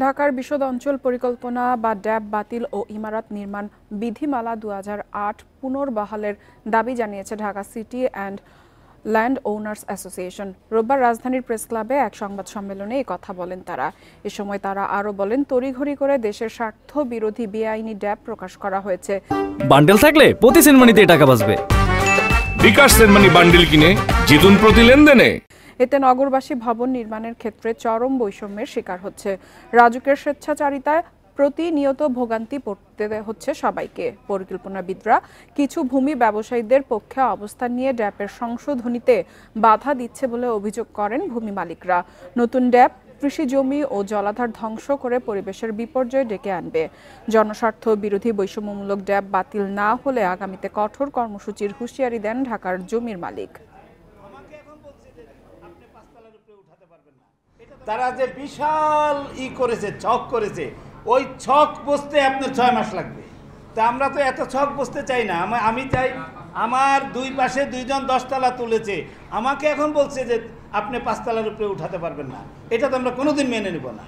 ঢাকার বিশদ অঞ্চল পরিকল্পনা বা ড্যাব বাতিল ও ইমারত নির্মাণ বিধিমালা ২০০৮ পুনর্বহালের দাবি জানিয়েছে Dhaka city and land owners association. রোববার রাজধানীর প্রেস ক্লাবে এক সংবাদ সম্মেলনে এই কথা বলেন তারা। এ সময় তারা আরও বলেন, তড়িঘড়ি করে দেশের স্বার্থ বিরোধী বেআইনি ড্যাব প্রকাশ করা হয়েছে। বান্ডেল থাকলে প্রতি সেনমানিতে টাকা বাঁচবে। বিকাশ সেনমানি বান্ডেল কিনে জিতুন প্রতি লেনদেনে। এতে নগরবাসী ভবন নির্মাণের ক্ষেত্রে চরম বৈষম্যের শিকার হচ্ছে। রাজুকের স্বেচ্ছাচারিতায় প্রতিনিয়ত ভোগান্তি পড়তে হচ্ছে সবাইকে। পরিকল্পনাবিদরা কিছু ভূমি ব্যবসায়ীদের পক্ষে অবস্থান নিয়ে ড্যাবের সংশোধনীতে বাধা দিচ্ছে বলে অভিযোগ করেন ভূমি মালিকরা। নতুন ড্যাব কৃষি জমি ও জলাধার ধ্বংস করে পরিবেশের বিপর্যয় ডেকে আনবে। জনস্বার্থ বিরোধী বৈষম্যমূলক ড্যাব বাতিল না হলে আগামীতে কঠোর কর্মসূচির হুঁশিয়ারি দেন ঢাকার জমির মালিক। তারা যে বিশাল করেছে, ছক করেছে, ওই ছক বসতে আপনার 6 মাস লাগবে। তা আমরা তো এত ছক বসতে চাই না। আমি চাই, আমার দুই পাশে দুইজন 10 তলা তুলেছে, আমাকে এখন বলছে যে আপনি 5 তলার উপরে উঠাতে পারবেন না। এটা তো আমরা কোনোদিন মেনে নেব না।